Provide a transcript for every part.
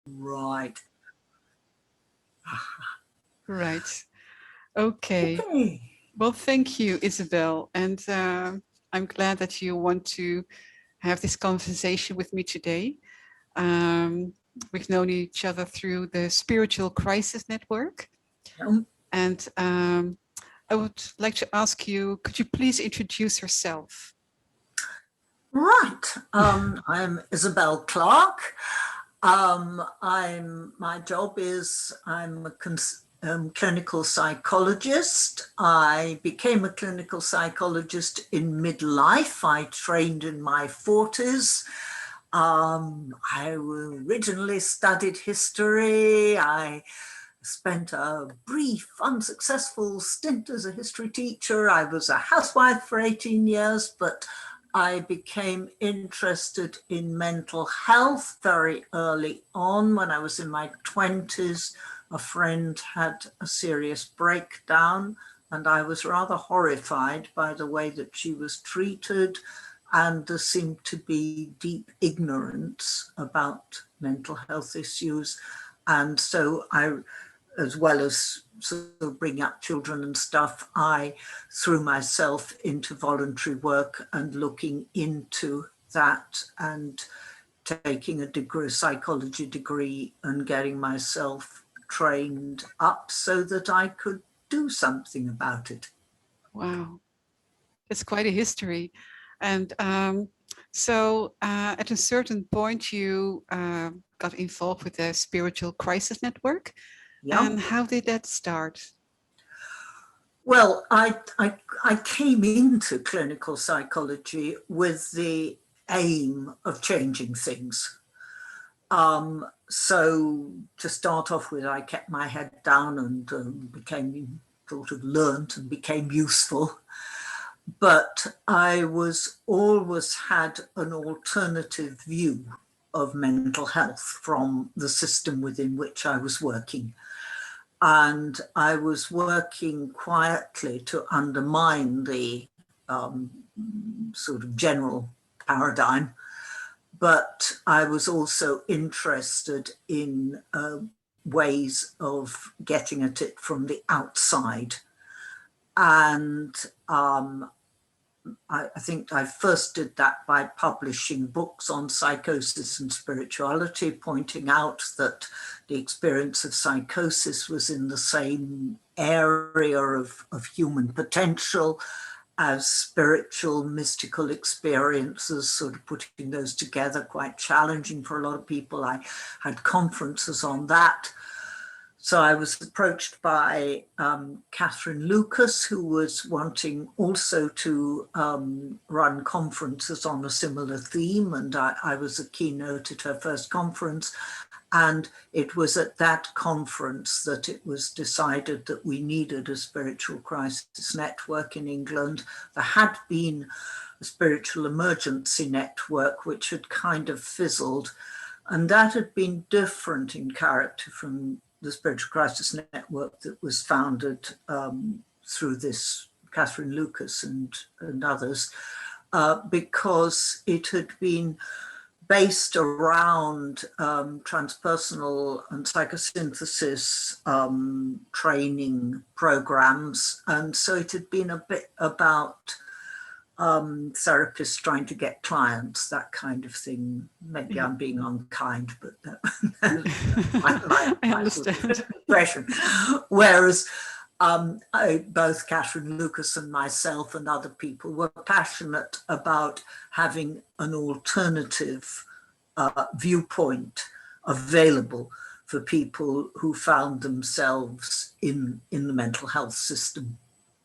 Right. Right. Okay. Okay. Well, thank you, Isabel. And I'm glad that you want to have this conversation with me today. Um, we've known each other through the Spiritual Crisis Network. And I would like to ask you, could you please introduce yourself? Right. I'm Isabel Clarke. My job is I'm a clinical psychologist. I became a clinical psychologist in midlife. I trained in my 40s. I originally studied history. I spent a brief, unsuccessful stint as a history teacher. I was a housewife for 18 years, but I became interested in mental health very early on. When I was in my 20s, a friend had a serious breakdown, and I was rather horrified by the way that she was treated, and there seemed to be deep ignorance about mental health issues. And so I, as well as sort of bringing up children and stuff, I threw myself into voluntary work and looking into that and taking a degree, psychology degree, and getting myself trained up so that I could do something about it. Wow, it's quite a history. And so at a certain point, you got involved with the Spiritual Crisis Network. Yeah. And how did that start? Well, I came into clinical psychology with the aim of changing things. So to start off with, I kept my head down and became sort of learnt and became useful. But I was always had an alternative view of mental health from the system within which I was working. And I was working quietly to undermine the sort of general paradigm. But I was also interested in ways of getting at it from the outside. And I think I first did that by publishing books on psychosis and spirituality, pointing out that the experience of psychosis was in the same area of human potential as spiritual, mystical experiences, sort of putting those together, quite challenging for a lot of people. I had conferences on that. So I was approached by Catherine Lucas, who was wanting also to run conferences on a similar theme. And I was a keynote at her first conference. And it was at that conference that it was decided that we needed a spiritual crisis network in England. There had been a spiritual emergency network, which had kind of fizzled. And that had been different in character from the Spiritual Crisis Network that was founded through this Catherine Lucas and others, because it had been based around transpersonal and psychosynthesis training programs. And so it had been a bit about therapists trying to get clients, that kind of thing. Maybe I'm being unkind, but I understand. impression. Whereas both Catherine Lucas and myself and other people were passionate about having an alternative viewpoint available for people who found themselves in the mental health system.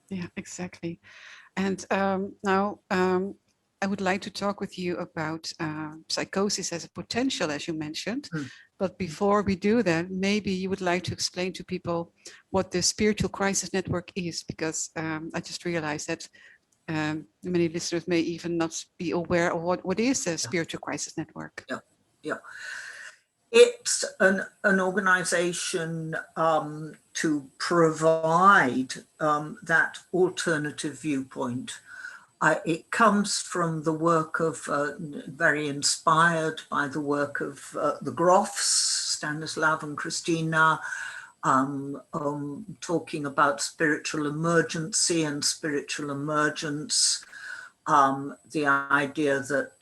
Yeah, exactly. And now I would like to talk with you about psychosis as a potential, as you mentioned. But before we do that, maybe you would like to explain to people what the Spiritual Crisis Network is, because I just realized that many listeners may even not be aware of what is the Spiritual Crisis Network. Yeah. It's an organization to provide that alternative viewpoint. It comes from the work of, very inspired by the work of the Groffs, Stanislav and Christina, talking about spiritual emergency and spiritual emergence, the idea that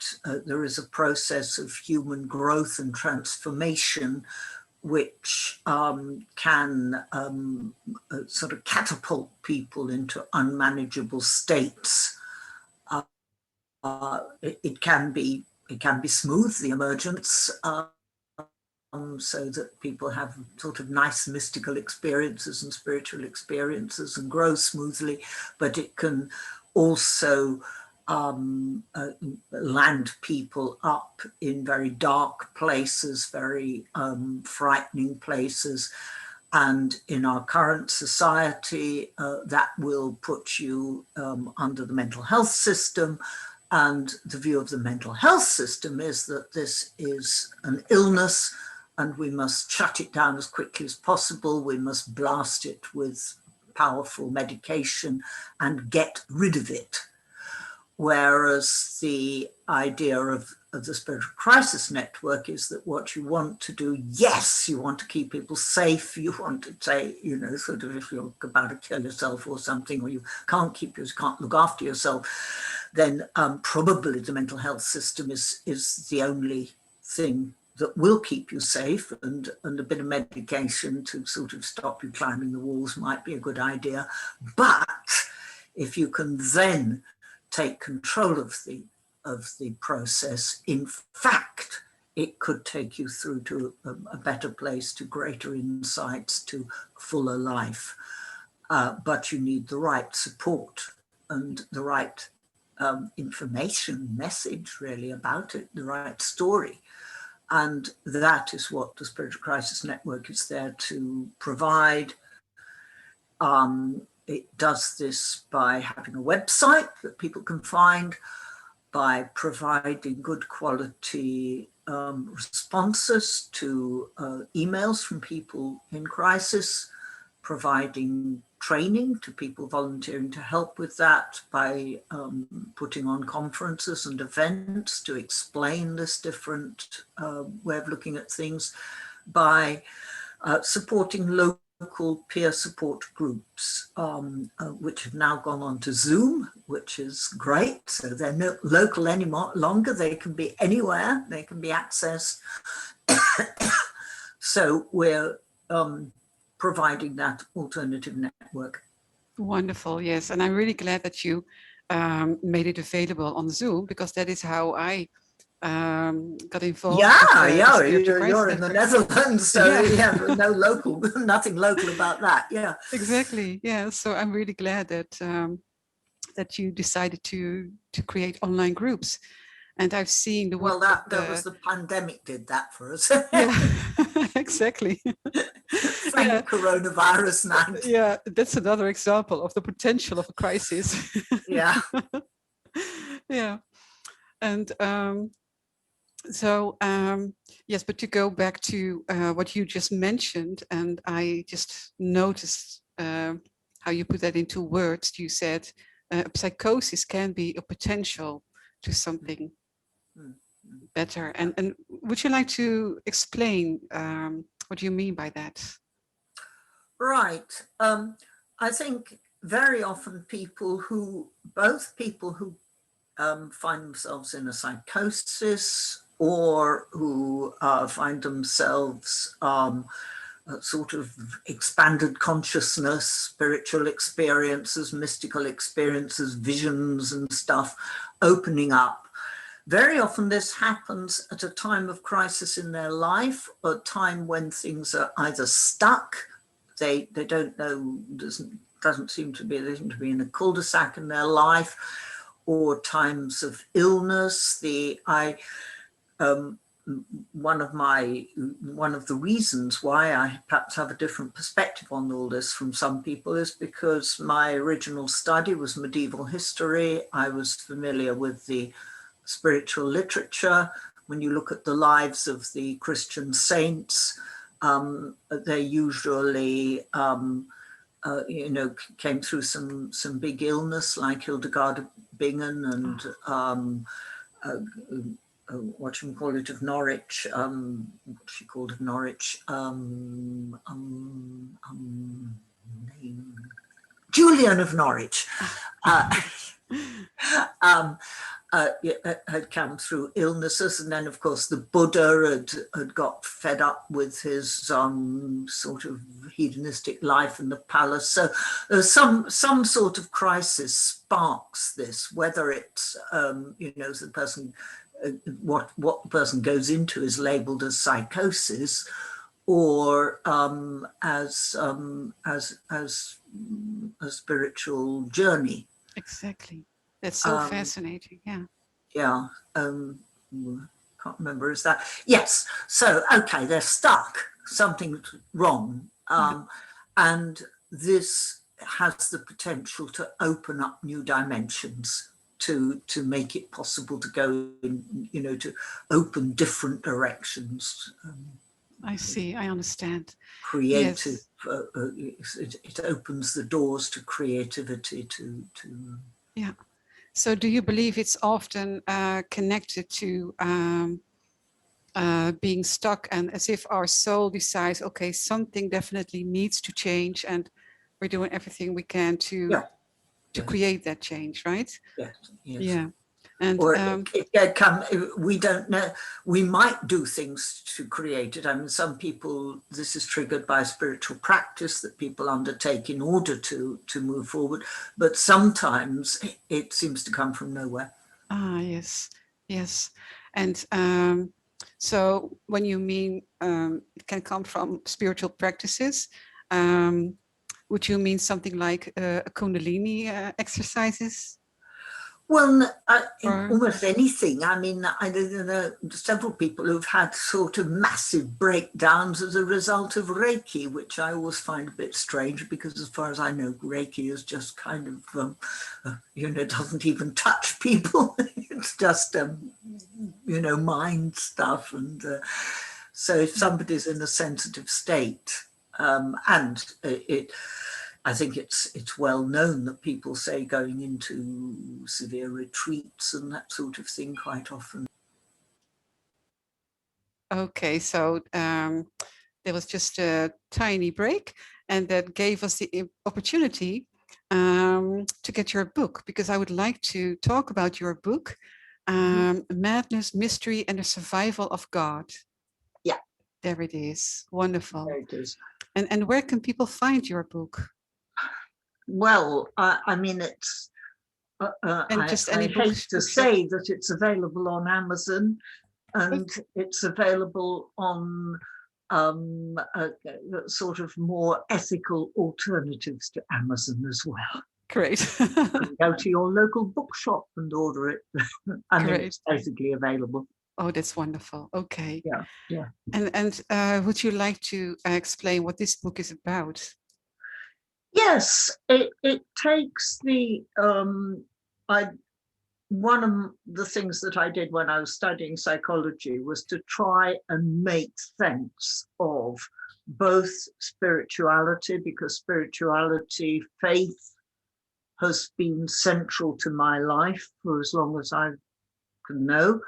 there is a process of human growth and transformation which can sort of catapult people into unmanageable states. It can be smooth, the emergence, so that people have sort of nice mystical experiences and spiritual experiences and grow smoothly, but it can also land people up in very dark places, very frightening places. And in our current society, that will put you under the mental health system. And the view of the mental health system is that this is an illness and we must shut it down as quickly as possible. We must blast it with powerful medication and get rid of it. Whereas the idea of the Spiritual Crisis Network is that what you want to do, yes, you want to keep people safe. You want to say, you know, sort of if you're about to kill yourself or something, or you can't look after yourself, then probably the mental health system is the only thing that will keep you safe, and a bit of medication to sort of stop you climbing the walls might be a good idea. But if you can then take control of the process, in fact, it could take you through to a better place, to greater insights, to fuller life. But you need the right support and the right information, message really about it, the right story. And that is what the Spiritual Crisis Network is there to provide. It does this by having a website that people can find, by providing good quality responses to emails from people in crisis, providing training to people volunteering to help with that, by putting on conferences and events to explain this different way of looking at things, by supporting local peer support groups, which have now gone on to Zoom, which is great. So they're not local any longer. They can be anywhere. They can be accessed. So we're providing that alternative network. Wonderful, yes. And I'm really glad that you made it available on Zoom, because that is how I got involved. Yeah, you're in the Netherlands, so yeah, no local, nothing local about that. Yeah, exactly. Yeah, so I'm really glad that that you decided to create online groups, and I've seen the well, that was the pandemic did that for us. Yeah, exactly. Thank coronavirus 19. Yeah, that's another example of the potential of a crisis. Yeah, yeah, and. So yes, but to go back to what you just mentioned, and I just noticed how you put that into words. You said psychosis can be a potential to something better. And would you like to explain what you mean by that? Right. I think very often both people who find themselves in a psychosis, or who find themselves sort of expanded consciousness, spiritual experiences, mystical experiences, visions and stuff opening up. Very often this happens at a time of crisis in their life, or a time when things are either stuck, they don't know, doesn't seem to be, they seem to be in a cul-de-sac in their life, or times of illness. One of the reasons why I perhaps have a different perspective on all this from some people is because my original study was medieval history. I was familiar with the spiritual literature. When you look at the lives of the Christian saints, they usually came through some big illness, like Hildegard of Bingen and whatchamacallit of Norwich, what she called of Norwich, name, Julian of Norwich, had come through illnesses, and then of course the Buddha had got fed up with his sort of hedonistic life in the palace. So some sort of crisis sparks this, whether it's the person, what the person goes into is labeled as psychosis, or as a spiritual journey. Exactly. That's so fascinating. Yeah. Yeah. Can't remember, is that? Yes. So, okay, they're stuck. Something's wrong. And this has the potential to open up new dimensions, to make it possible to go in, to open different directions. I see. I understand. Creative. Yes. It opens the doors to creativity. To yeah. So, do you believe it's often connected to being stuck, and as if our soul decides, okay, something definitely needs to change, and we're doing everything we can to create that change, right? Yes. Yeah. And or we don't know, we might do things to create it. I mean, some people, this is triggered by spiritual practice that people undertake in order to move forward, but sometimes it seems to come from nowhere. Yes. And so when you mean it can come from spiritual practices, would you mean something like Kundalini exercises? Well, almost anything. I mean, I know several people who've had sort of massive breakdowns as a result of Reiki, which I always find a bit strange, because as far as I know, Reiki is just kind of, doesn't even touch people. It's just, mind stuff. And so if somebody's in a sensitive state, and I think it's well known that people say going into severe retreats and that sort of thing quite often. Okay, so there was just a tiny break, and that gave us the opportunity to get your book, because I would like to talk about your book, Madness, Mystery, and the Survival of God. Yeah. There it is. Wonderful. There it is. And where can people find your book? Well, I mean, it's, and just any I hate to say that it's available on Amazon, and it's available on sort of more ethical alternatives to Amazon as well. Great. Go to your local bookshop and order it. I mean, it's basically available. Oh, that's wonderful. Okay. Yeah. And would you like to explain what this book is about? Yes, it takes the one of the things that I did when I was studying psychology was to try and make sense of both spirituality, because spirituality, faith, has been central to my life for as long as I can know.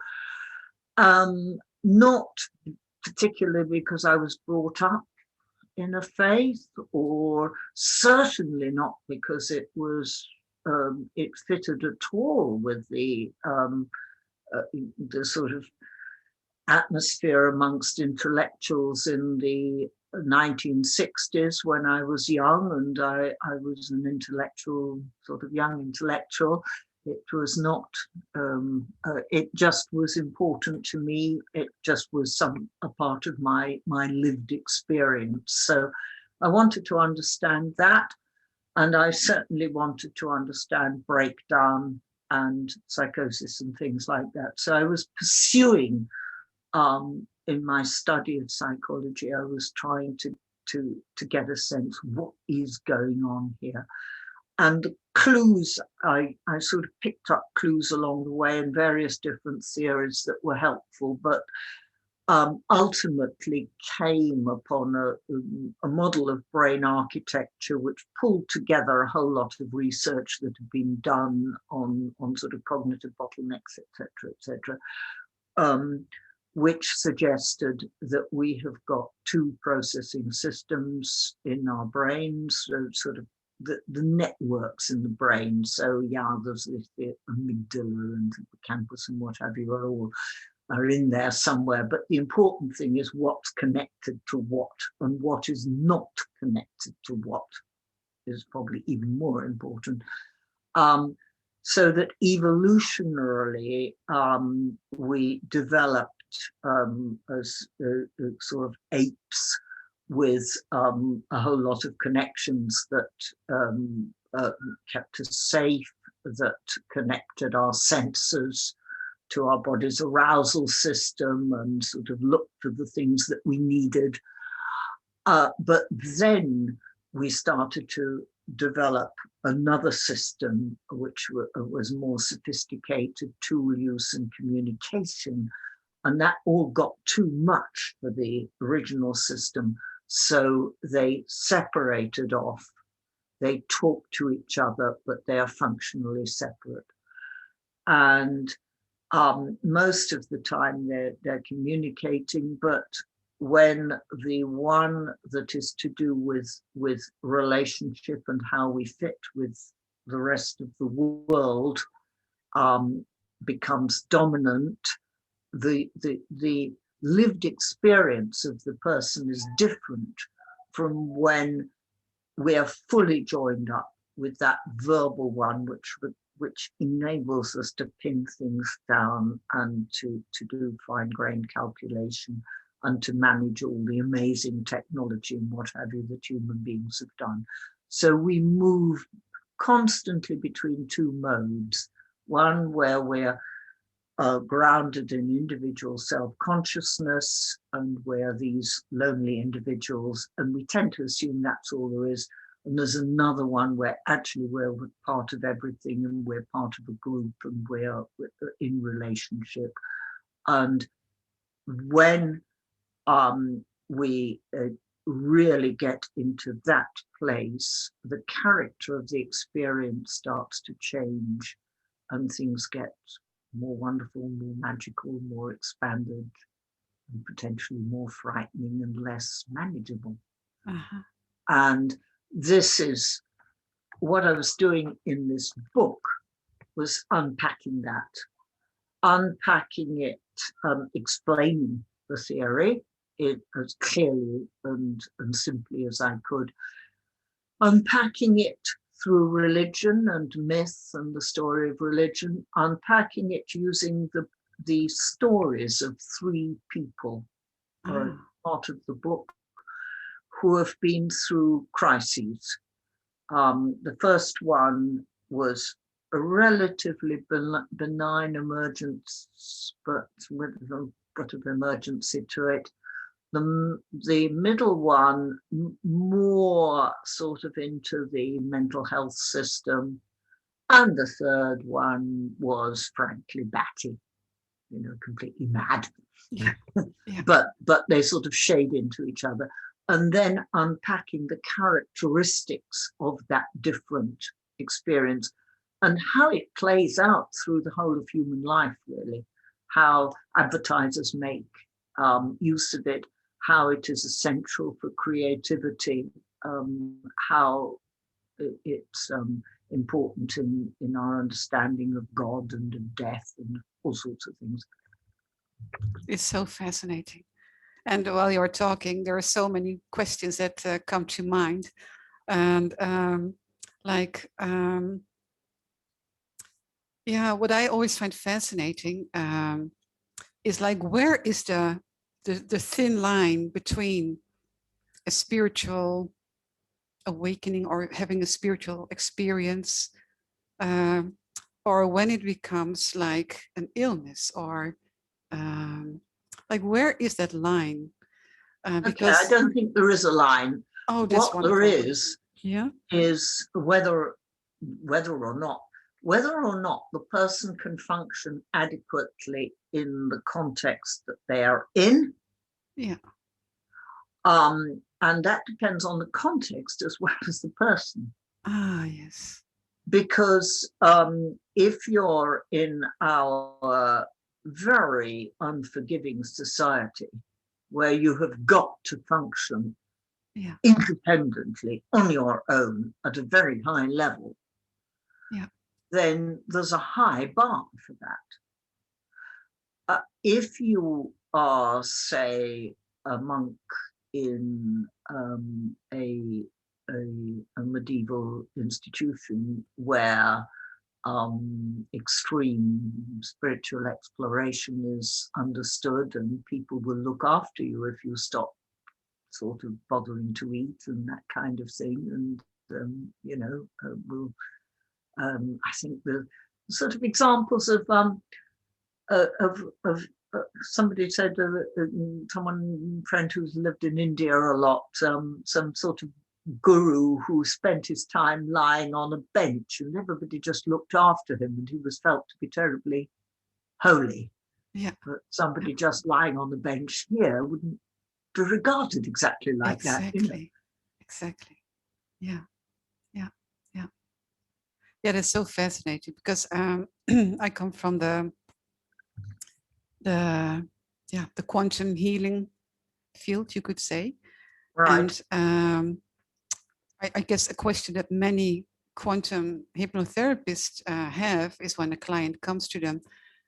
Not particularly because I was brought up in a faith, or certainly not because it was it fitted at all with the sort of atmosphere amongst intellectuals in the 1960s when I was young, and I was an intellectual, sort of young intellectual. It was not, it just was important to me. It just was a part of my lived experience. So I wanted to understand that. And I certainly wanted to understand breakdown and psychosis and things like that. So I was pursuing, in my study of psychology, I was trying to get a sense what is going on here. And the clues, I sort of picked up clues along the way in various different theories that were helpful, but ultimately came upon a model of brain architecture which pulled together a whole lot of research that had been done on sort of cognitive bottlenecks, etc., etc., which suggested that we have got two processing systems in our brains, so sort of the networks in the brain. So yeah, there's the amygdala and the campus and what have you are in there somewhere. But the important thing is what's connected to what, and what is not connected to what is probably even more important. So that evolutionarily, we developed as sort of apes with a whole lot of connections that kept us safe, that connected our senses to our body's arousal system and sort of looked for the things that we needed. But then we started to develop another system which was more sophisticated tool use and communication, and that all got too much for the original system, so they separated off. They talk to each other, but they are functionally separate, and most of the time they're communicating, but when the one that is to do with relationship and how we fit with the rest of the world becomes dominant, the lived experience of the person is different from when we are fully joined up with that verbal one, which enables us to pin things down and to do fine-grained calculation and to manage all the amazing technology and what have you that human beings have done. So we move constantly between two modes, one where we're grounded in individual self-consciousness and where these lonely individuals, and we tend to assume that's all there is, and there's another one where actually we're part of everything and we're part of a group and we're in relationship. And when we really get into that place, the character of the experience starts to change and things get more wonderful, more magical, more expanded, and potentially more frightening and less manageable. Uh-huh. And this is what I was doing in this book, was unpacking that, unpacking it, explaining the theory as clearly and simply as I could, unpacking it through religion and myth and the story of religion, unpacking it using the stories of three people who are part of the book who have been through crises. The first one was a relatively benign emergence, but with a bit of emergency to it. The middle one, more sort of into the mental health system. And the third one was frankly batty, completely mad. Yeah. Yeah. But they sort of shade into each other. And then unpacking the characteristics of that different experience and how it plays out through the whole of human life, really, how advertisers make use of it, how it is essential for creativity, how it's important in our understanding of God and of death and all sorts of things. It's so fascinating. And while you're talking, there are so many questions that come to mind. And what I always find fascinating is like, where is the thin line between a spiritual awakening or having a spiritual experience, or when it becomes like an illness, or like, where is that line? Because I don't think there is a line. Oh, that's what wonderful. there is is whether or not the person can function adequately in the context that they are in. Yeah. And that depends on the context as well as the person. Yes. Because if you're in our very unforgiving society where you have got to function independently on your own at a very high level, then there's a high bar for that. If you are, say, a monk in a medieval institution where extreme spiritual exploration is understood, and people will look after you if you stop sort of bothering to eat and that kind of thing, and will I think the sort of examples of somebody said, someone friend who's lived in India a lot, some sort of guru who spent his time lying on a bench, and everybody just looked after him, and he was felt to be terribly holy. But somebody just lying on the bench here wouldn't be regarded exactly like that. Exactly. Yeah, that's so fascinating, because I come from the quantum healing field, you could say. Right. And I guess a question that many quantum hypnotherapists have is when a client comes to them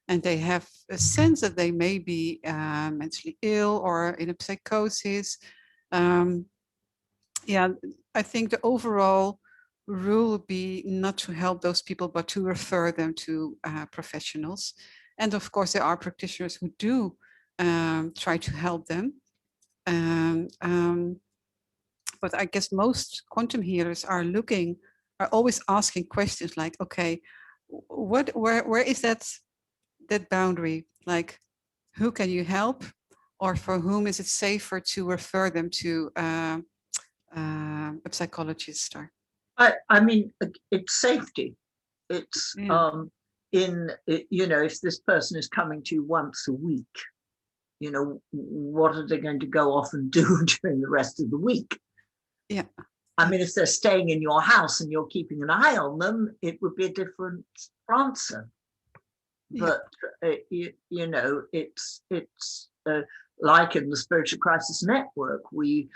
and they have a sense that they may be mentally ill or in a psychosis. I think the overall rule would be not to help those people, but to refer them to professionals. And of course, there are practitioners who do try to help them. But I guess most quantum healers are always asking questions like, okay, where is that boundary? Like, who can you help, or for whom is it safer to refer them to a psychologist? Or I mean, it's safety. It's if this person is coming to you once a week, what are they going to go off and do during the rest of the week? I mean, if they're staying in your house and you're keeping an eye on them, it would be a different answer. But it's like in the Spiritual Crisis Network, we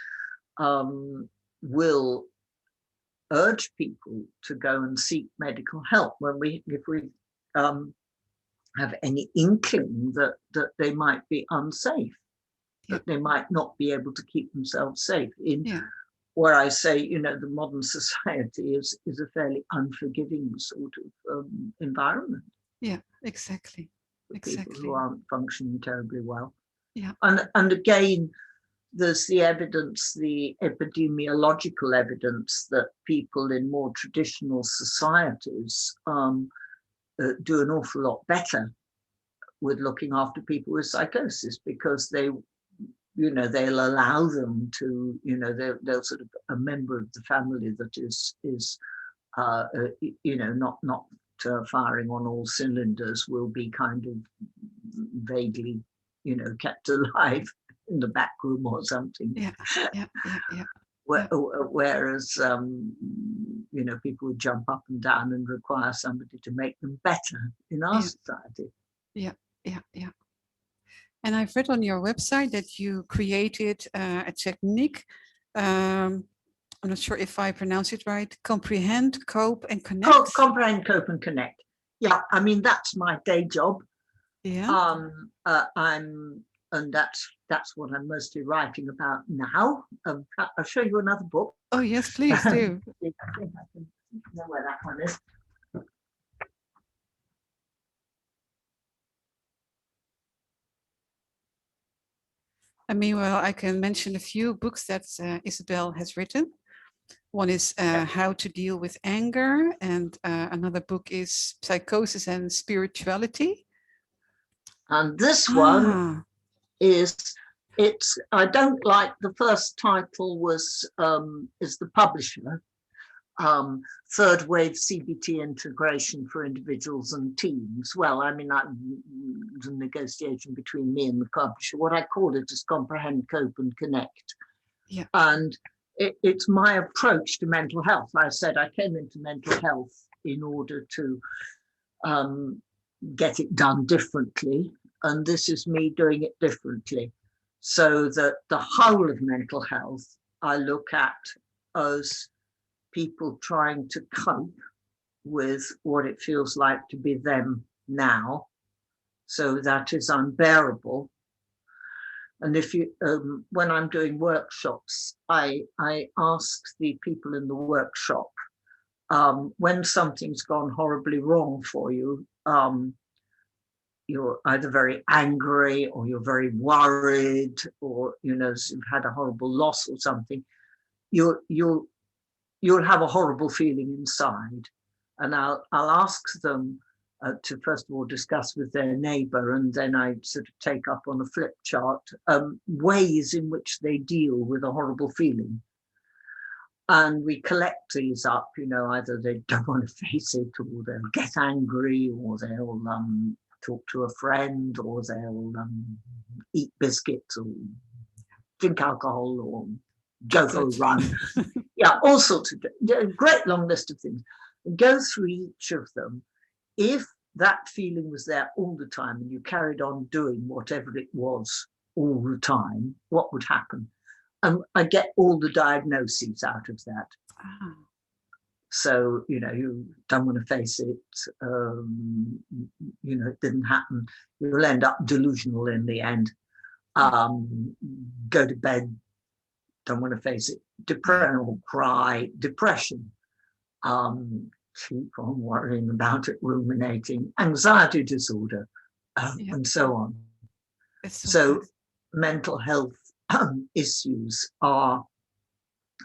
will urge people to go and seek medical help if we have any inkling that they might be unsafe, that they might not be able to keep themselves safe. Where I say, the modern society is a fairly unforgiving sort of environment. Yeah, exactly. People who aren't functioning terribly well. Yeah. And again, there's the evidence, the epidemiological evidence that people in more traditional societies do an awful lot better with looking after people with psychosis, because they'll allow them to, they'll sort of a member of the family that is not firing on all cylinders will be kind of vaguely, kept alive in the back room or something. Whereas, people would jump up and down and require somebody to make them better in our society. Yeah. And I've read on your website that you created a technique. I'm not sure if I pronounce it right. Comprehend, cope, and connect. Comprehend, cope, and connect. Yeah, I mean, that's my day job. Yeah. And that's what I'm mostly writing about now. I'll show you another book. Oh yes, please do. I think I can know where that one is. Meanwhile, I can mention a few books that Isabel has written. One is How to Deal with Anger, and another book is Psychosis and Spirituality. And this one I don't like, the first title is the publisher, Third Wave CBT Integration for Individuals and Teams. Well, I mean, it was a negotiation between me and the publisher. What I called it is Comprehend, Cope, and Connect. Yeah. And it's my approach to mental health. I said I came into mental health in order to get it done differently. and this is me doing it differently, so that the whole of mental health I look at as people trying to cope with what it feels like to be them now. So that is unbearable. And if you, when I'm doing workshops, I ask the people in the workshop, when something's gone horribly wrong for you, you're either very angry or you're very worried, or you've had a horrible loss or something, you'll have a horrible feeling inside. And I'll ask them to first of all discuss with their neighbour, and then I sort of take up on a flip chart ways in which they deal with a horrible feeling. And we collect these up, either they don't want to face it, or they'll get angry, or they'll talk to a friend, or they'll eat biscuits, or drink alcohol, or go for a run. Yeah, all sorts of a great long list of things. And go through each of them. If that feeling was there all the time and you carried on doing whatever it was all the time, what would happen? I get all the diagnoses out of that. Ah. So, you don't want to face it, it didn't happen. You'll end up delusional in the end. Go to bed, don't want to face it. Depression or cry, depression. Keep on worrying about it, ruminating, anxiety disorder, and so on. So mental health issues are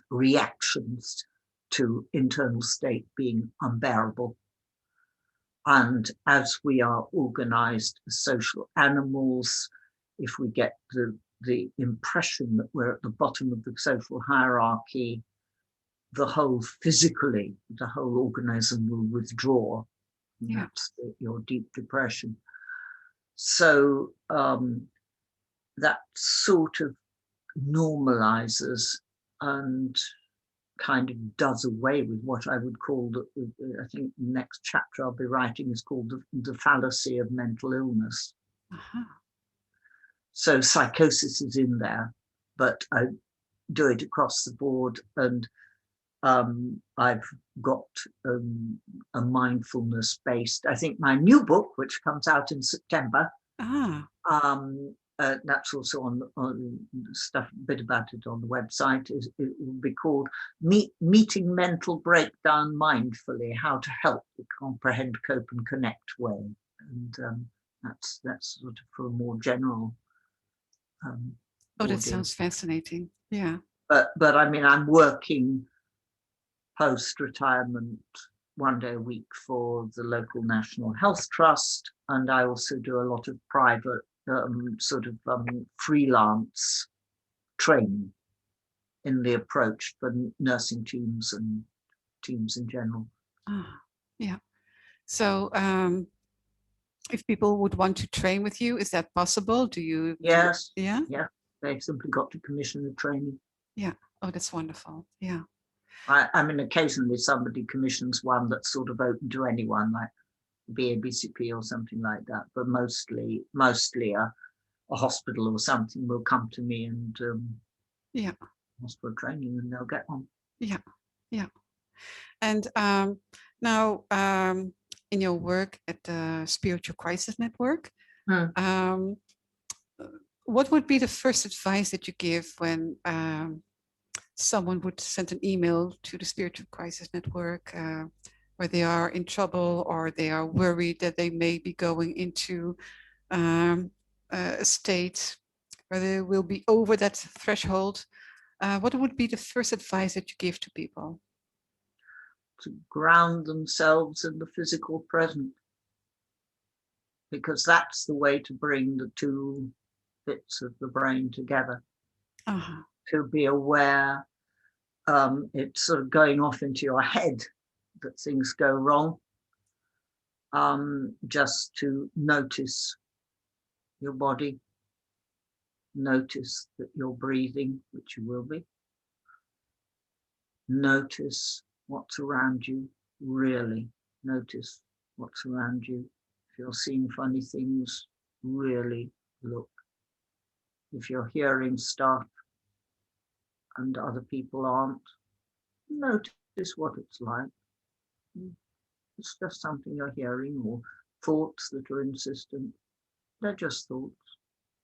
reactions to internal state being unbearable. And as we are organized as social animals, if we get the impression that we're at the bottom of the social hierarchy, the whole organism will withdraw. Yeah. That's your deep depression. So that sort of normalizes and kind of does away with what I would call, I think the next chapter I'll be writing is called the fallacy of mental illness. Uh-huh. So psychosis is in there, but I do it across the board, and I've got a mindfulness based, I think my new book, which comes out in September, that's also on stuff, a bit about it on the website, it will be called Meeting Mental Breakdown Mindfully, How to Help the Comprehend, Cope and Connect Way. And that's sort of for a more general that sounds fascinating. Yeah. But I mean, I'm working post-retirement 1 day a week for the local National Health Trust, and I also do a lot of private freelance training in the approach for nursing teams and teams in general. Yeah. So if people would want to train with you, is that possible? Do you? Yes. Yeah. They've simply got to commission the training. Yeah. Oh, that's wonderful. Yeah. I mean, occasionally somebody commissions one that's sort of open to anyone, like BABCP or something like that. But mostly a hospital or something will come to me and ask for training, and they'll get one. Yeah, yeah. And now, in your work at the Spiritual Crisis Network, what would be the first advice that you give when someone would send an email to the Spiritual Crisis Network where they are in trouble or they are worried that they may be going into a state where they will be over that threshold? What would be the first advice that you give to people? To ground themselves in the physical present, because that's the way to bring the two bits of the brain together. To be aware, it's sort of going off into your head that things go wrong. Just to notice your body, notice that you're breathing, which you will be. Notice what's around you, really notice what's around you. If you're seeing funny things, really look. If you're hearing stuff and other people aren't, notice what it's like. It's just something you're hearing, or thoughts that are insistent. They're just thoughts.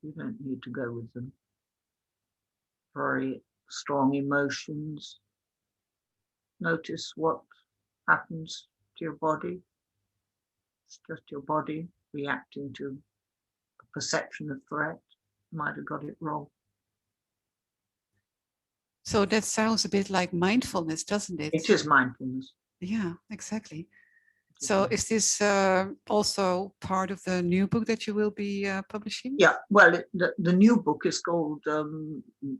You don't need to go with them. Very strong emotions. Notice what happens to your body. It's just your body reacting to a perception of threat. Might have got it wrong. So that sounds a bit like mindfulness, doesn't it? It is mindfulness. Yeah, exactly. So is this also part of the new book that you will be publishing? Yeah, well, the new book is called,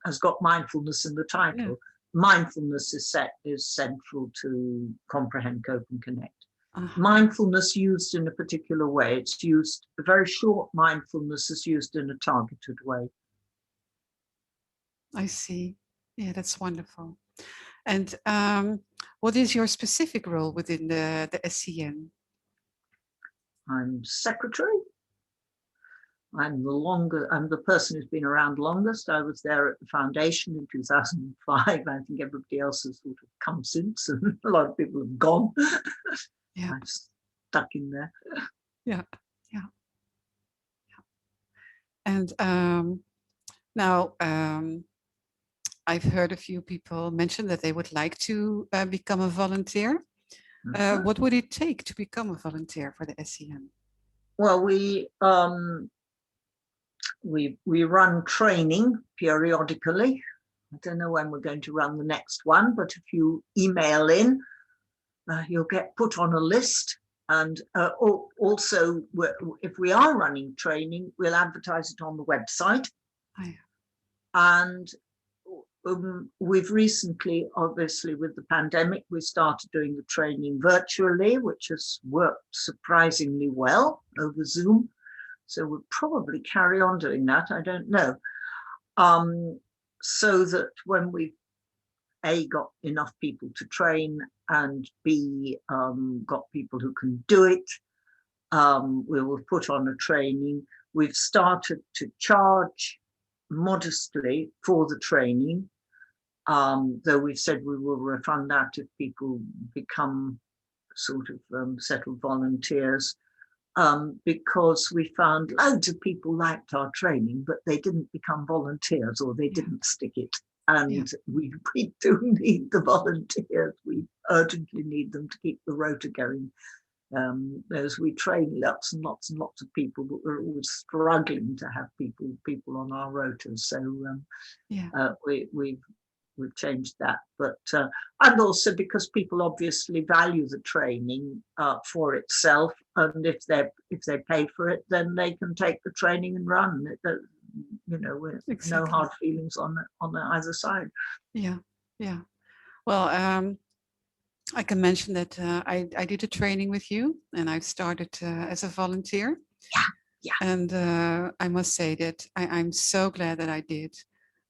has got mindfulness in the title. Yeah. Mindfulness is central to comprehend, cope and connect. Mindfulness used in a particular way. It's used, a very short mindfulness is used in a targeted way. I see. Yeah, that's wonderful. And what is your specific role within the SCN? I'm secretary. I'm the person who's been around longest. I was there at the foundation in 2005. I think everybody else has sort of come since, and a lot of people have gone. Yeah. I'm stuck in there. Yeah, yeah, yeah. And now I've heard a few people mention that they would like to become a volunteer. What would it take to become a volunteer for the SCN? Well, we run training periodically. I don't know when we're going to run the next one, but if you email in, you'll get put on a list. And also, if we are running training, we'll advertise it on the website. Oh, yeah. And we've recently, obviously, with the pandemic, we started doing the training virtually, which has worked surprisingly well over Zoom. So we'll probably carry on doing that. I don't know. So that when we've A, got enough people to train, and B, got people who can do it, we will put on a training. We've started to charge modestly for the training, though we've said we will refund that if people become sort of settled volunteers. Because we found loads of people liked our training, but they didn't become volunteers, or they didn't stick it. And we do need the volunteers. We urgently need them to keep the rota going. As we train lots and lots and lots of people, but we're always struggling to have people on our rotas. So we've changed that, but and also because people obviously value the training for itself, and if they pay for it, then they can take the training and run. You know, with no hard feelings on either side. Yeah, yeah. Well, I can mention that I did a training with you, and I started as a volunteer. Yeah. And I must say that I'm so glad that I did,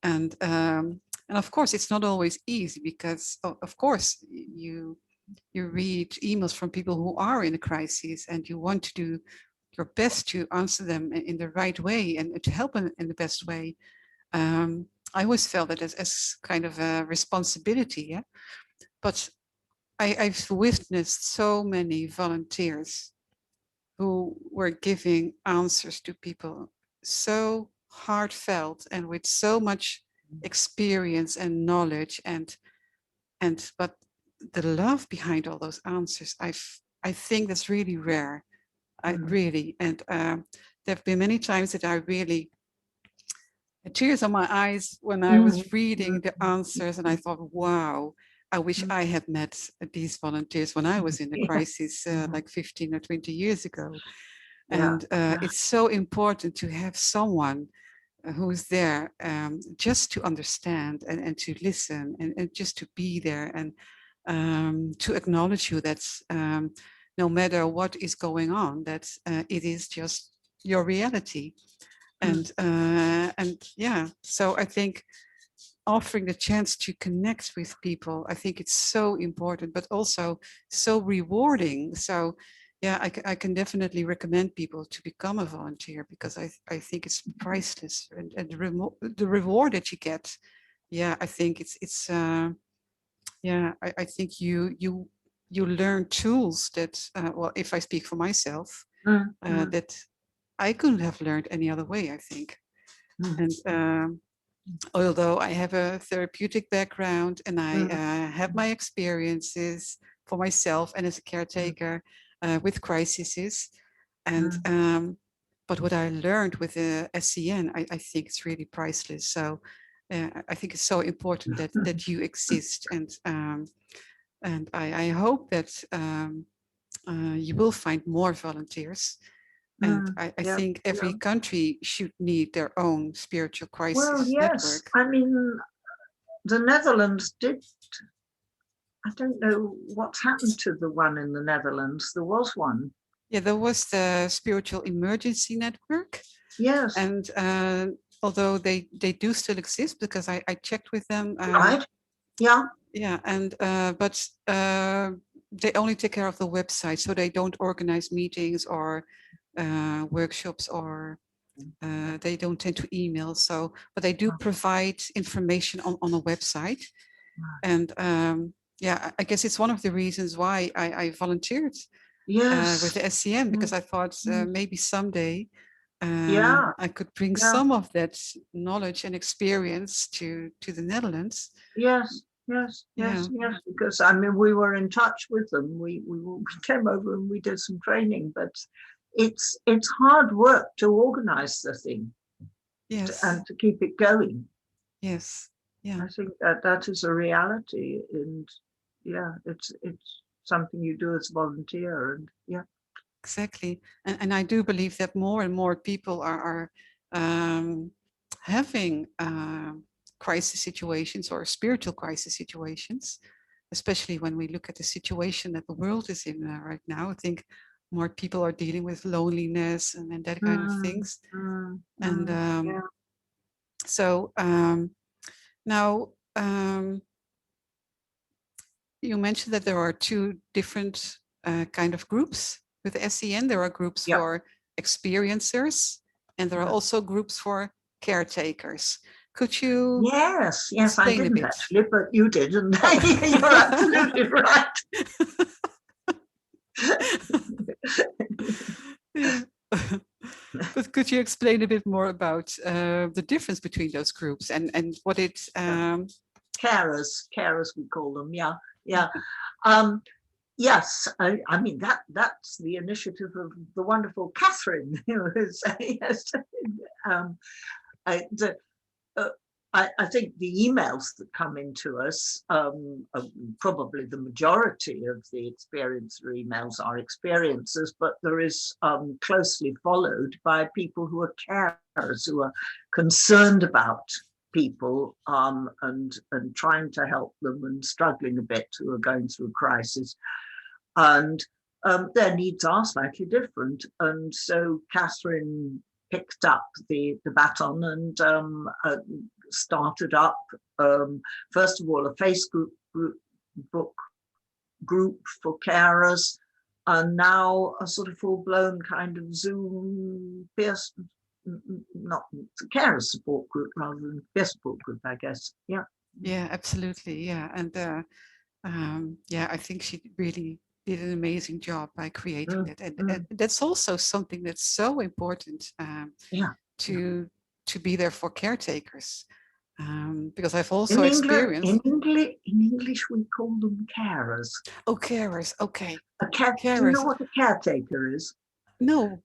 and of course it's not always easy, because of course you read emails from people who are in a crisis, and you want to do your best to answer them in the right way and to help them in the best way. I always felt that as kind of a responsibility, yeah. But I've witnessed so many volunteers who were giving answers to people so heartfelt and with so much experience and knowledge, but the love behind all those answers, I think that's really rare. Really, and there have been many times that I really had tears on my eyes when I was reading the answers, and I thought, wow, I wish I had met these volunteers when I was in the crisis like 15 or 20 years ago. And it's so important to have someone who's there just to understand and to listen and just to be there and to acknowledge you that no matter what is going on, that it is just your reality. And yeah, so I think offering the chance to connect with people, I think it's so important, but also so rewarding. So yeah, I can definitely recommend people to become a volunteer, because I think it's priceless, and the reward that you get. Yeah, I think it's yeah, I think you learn tools that, well, if I speak for myself, that I couldn't have learned any other way, I think. And although I have a therapeutic background, and I have my experiences for myself and as a caretaker with crises, and but what I learned with the SCN, I think it's really priceless. So I think it's so important that you exist, and I hope that you will find more volunteers. And I think every country should need their own spiritual crisis Well, yes. network. I mean, the Netherlands did. I don't know what's happened to the one in the Netherlands. There was one. Yeah, there was the Spiritual Emergency Network. Yes. And although they do still exist, because I checked with them. Right. Yeah. Yeah, and but they only take care of the website, so they don't organize meetings or workshops, or they don't tend to email. So, but they do provide information on a website. And yeah, I guess it's one of the reasons why I volunteered with the SCM, because I thought maybe someday I could bring some of that knowledge and experience to the Netherlands. Yes. Because I mean, we were in touch with them. We came over and we did some training, but it's hard work to organize the thing. Yes. And to keep it going. Yes. Yeah. I think that is a reality, and yeah, it's something you do as a volunteer, and yeah. Exactly, and I do believe that more and more people are having crisis situations or spiritual crisis situations, especially when we look at the situation that the world is in right now. I think more people are dealing with loneliness and that kind of things. And so now you mentioned that there are two different kind of groups with SCN. There are groups for experiencers, and there are also groups for caretakers. Could you? Yes, I didn't actually, but you did, and you're absolutely right. But could you explain a bit more about the difference between those groups and what it? Carers, we call them. Yeah. Yes, I mean that's the initiative of the wonderful Catherine. Yes. I think the emails that come into us, probably the majority of the experiencer emails are experiencers, but there is closely followed by people who are carers, who are concerned about people and trying to help them and struggling a bit, who are going through a crisis. And their needs are slightly different. And so Catherine picked up the baton and started up, first of all, a Facebook group for carers, and now a sort of full-blown kind of Zoom peer, not carer support group rather than peer support group, I guess. Yeah, absolutely. Yeah, and yeah, I think she really did an amazing job by creating that, and that's also something that's so important to be there for caretakers, because I've also experienced. In English, we call them carers. Oh, carers. Okay. Do you know what a caretaker is? No.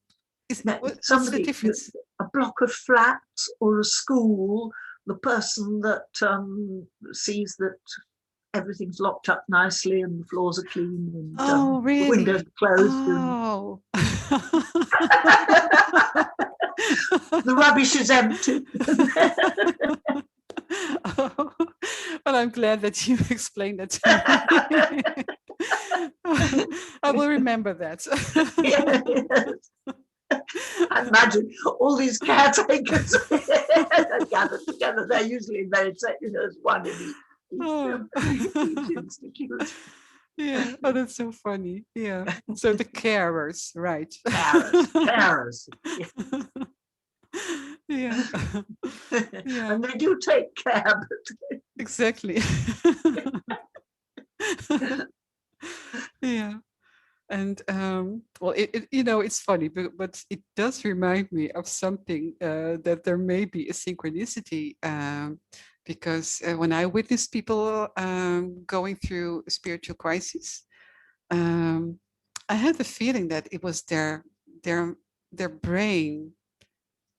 What's the difference? A block of flats or a school, the person that sees that everything's locked up nicely and the floors are clean and really? the windows are closed. Oh. The rubbish is empty. Oh, well, I'm glad that you explained that to me. I will remember that. Yes. I imagine all these caretakers gathered together. They're usually very, there's one in each institute. Yeah. Oh, that's so funny. Yeah. So the carers, right? Carers. Yeah. Yeah. And they do take care, Exactly. Yeah. And well, it's funny, but it does remind me of something that there may be a synchronicity, because when I witness people going through a spiritual crisis, um, I had the feeling that it was their their brain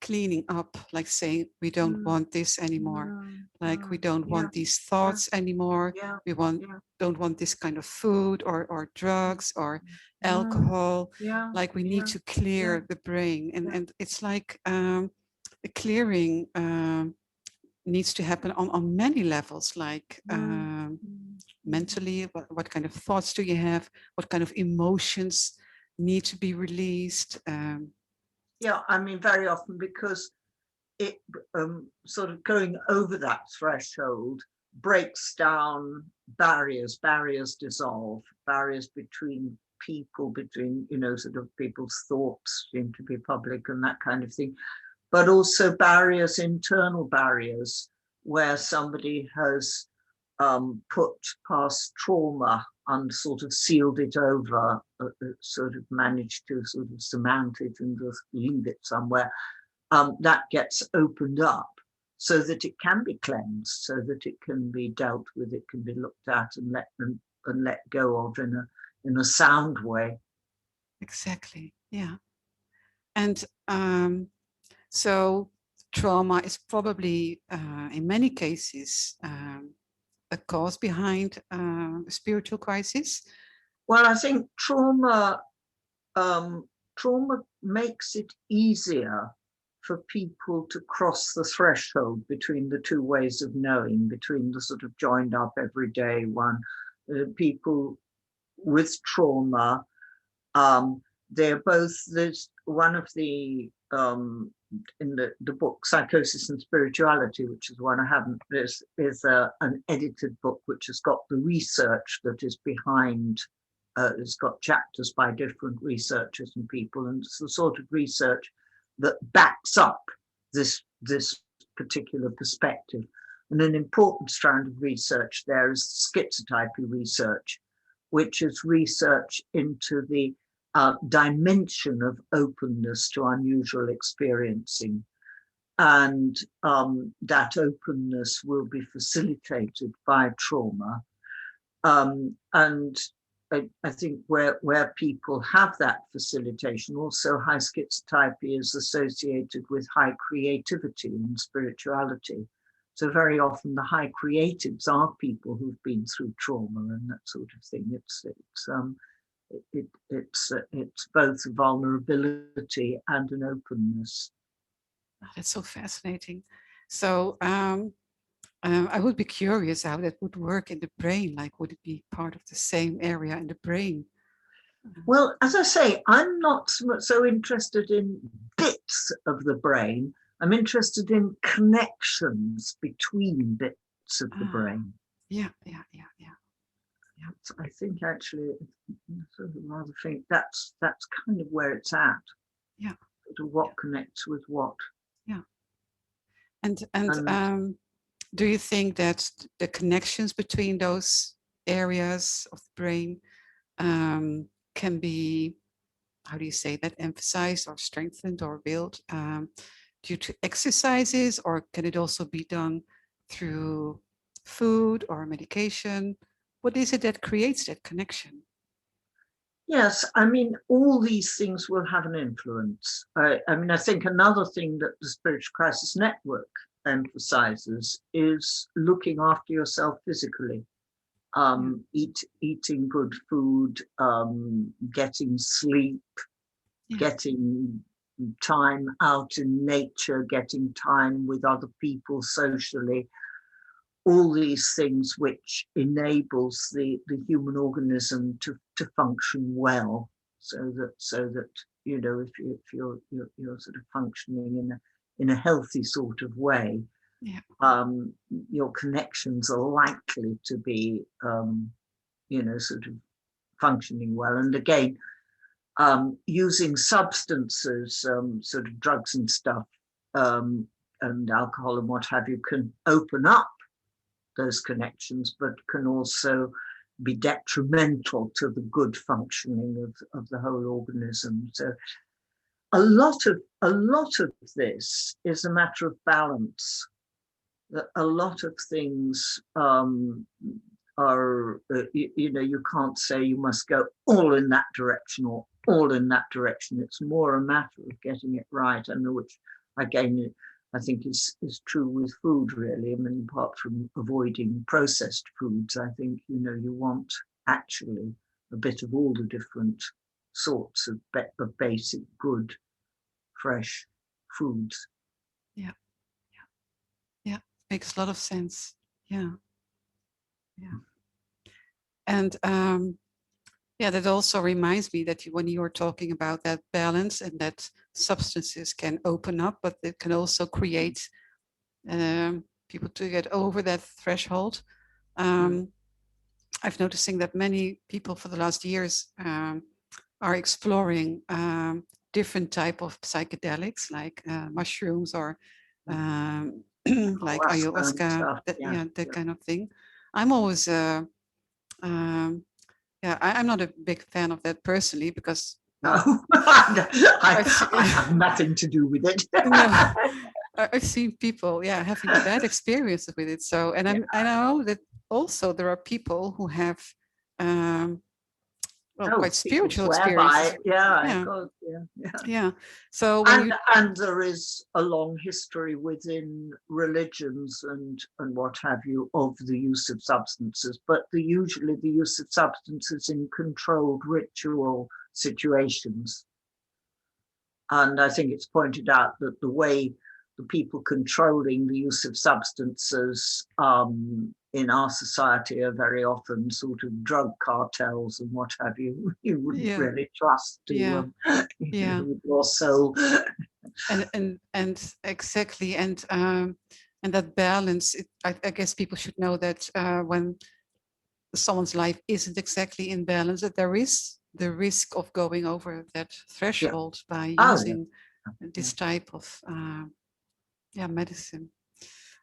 cleaning up, like saying, we don't want this anymore, like we don't yeah, want these yeah, thoughts anymore, yeah, we yeah, don't want this kind of food or drugs or mm, alcohol, yeah, like we need yeah, to yeah, clear the brain, yeah, and it's like the clearing needs to happen on many levels, like mm, mm, mm. mentally, what kind of thoughts do you have, what kind of emotions need to be released. Yeah, I mean, very often because it sort of going over that threshold breaks down barriers dissolve, barriers between people, between, sort of people's thoughts seem to be public and that kind of thing, but also barriers, internal barriers, where somebody has put past trauma and sort of sealed it over, sort of managed to sort of cement it and just leave it somewhere. That gets opened up so that it can be cleansed, so that it can be dealt with, it can be looked at and let go of in a sound way. Exactly, yeah. And so trauma is probably, in many cases, a cause behind a spiritual crisis. Well, I think trauma makes it easier for people to cross the threshold between the two ways of knowing, between the sort of joined up everyday one. People with trauma, they're both, there's one of the in the book Psychosis and Spirituality, which is one I haven't, is an edited book which has got the research that is behind. It's got chapters by different researchers and people, and it's the sort of research that backs up this particular perspective. And an important strand of research there is schizotypy research, which is research into the dimension of openness to unusual experiencing. And that openness will be facilitated by trauma. And I think where people have that facilitation, also high schizotypy is associated with high creativity and spirituality. So very often the high creatives are people who've been through trauma and that sort of thing. It's both a vulnerability and an openness. That's so fascinating. So I would be curious how that would work in the brain. Like, would it be part of the same area in the brain? Well, as I say, I'm not so interested in bits of the brain. I'm interested in connections between bits of the brain. Yeah. So I think actually, sort of rather think that's kind of where it's at. Yeah. Sort of what connects with what. Yeah. And do you think that the connections between those areas of the brain can be, how do you say that, emphasized or strengthened or built due to exercises, or can it also be done through food or medication? What is it that creates that connection? Yes, I mean, all these things will have an influence. I mean, I think another thing that the Spiritual Crisis Network emphasizes is looking after yourself physically, eating good food, getting sleep, getting time out in nature, getting time with other people socially, all these things which enables the human organism to function well, so that if you're sort of functioning in a healthy sort of way, your connections are likely to be sort of functioning well. And again, using substances, sort of drugs and stuff, and alcohol and what have you, can open up those connections, but can also be detrimental to the good functioning of the whole organism. So a lot of this is a matter of balance. That a lot of things are, you can't say you must go all in that direction or all in that direction. It's more a matter of getting it right, and which again I think is true with food, really. I mean, apart from avoiding processed foods, I think you want actually a bit of all the different sorts of basic, good, fresh foods. Yeah, makes a lot of sense. Yeah. And that also reminds me that when you were talking about that balance and that substances can open up, but it can also create people to get over that threshold. I've noticing that many people for the last years are exploring different type of psychedelics, like mushrooms or like ayahuasca, that kind of thing. I'm always I'm not a big fan of that personally, because I have nothing to do with it. No, I've seen people having bad experiences with it. So, and I know that also there are people who have quite spiritual experiences. So and there is a long history within religions and what have you of the use of substances, but usually the use of substances in controlled ritual situations. And I think it's pointed out that the way the people controlling the use of substances in our society are very often sort of drug cartels and what have you. You wouldn't really trust to your soul. And exactly, and that balance. I guess people should know that when someone's life isn't exactly in balance, that there is the risk of going over that threshold by using this type of medicine,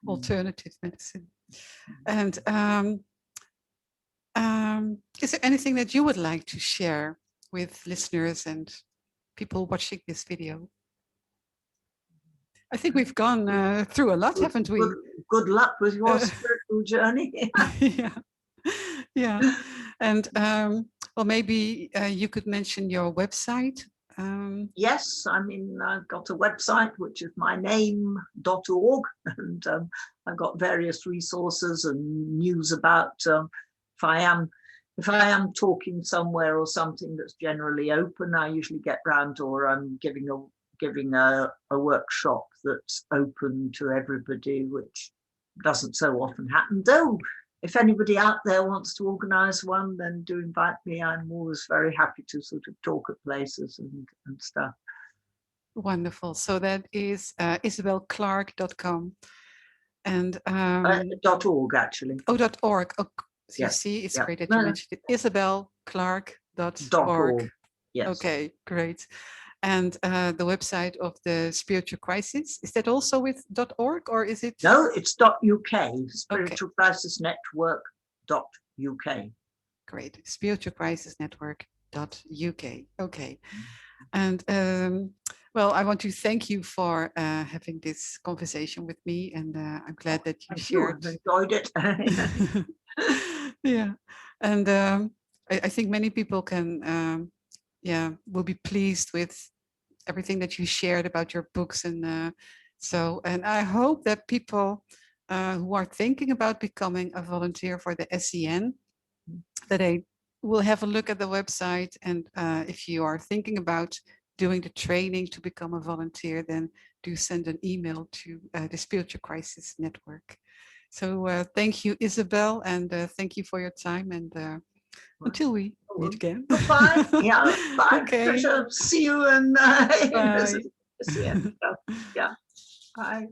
alternative medicine. And is there anything that you would like to share with listeners and people watching this video? I think we've gone through a lot, haven't we? Good luck with your spiritual journey. And well, maybe you could mention your website. Yes, I mean, I've got a website, which is myname.org, and I've got various resources and news about if I am talking somewhere or something that's generally open, I usually get round, or I'm giving a workshop that's open to everybody, which doesn't so often happen. Though, if anybody out there wants to organise one, then do invite me. I'm always very happy to sort of talk at places and stuff. Wonderful. So that is isabelclarke.com and .org actually. .org. Oh, so you see, it's great that you mentioned it. isabelclarke.org. Yes. Okay, great. And the website of the Spiritual Crisis, is that also with .org, or is it? No, it's .uk, Spiritual Crisis Network .uk. Great, Spiritual Crisis Network.uk. Okay. And well, I want to thank you for having this conversation with me, and I'm glad that you shared. I've enjoyed it. And I think many people can will be pleased with everything that you shared about your books, and and I hope that people who are thinking about becoming a volunteer for the SEN, that they will have a look at the website, and if you are thinking about doing the training to become a volunteer, then do send an email to the Spiritual Crisis Network. So thank you, Isabel, and thank you for your time, and until we meet again. Bye. Bye. Okay. Patricia, see you and Bye. see you. Bye.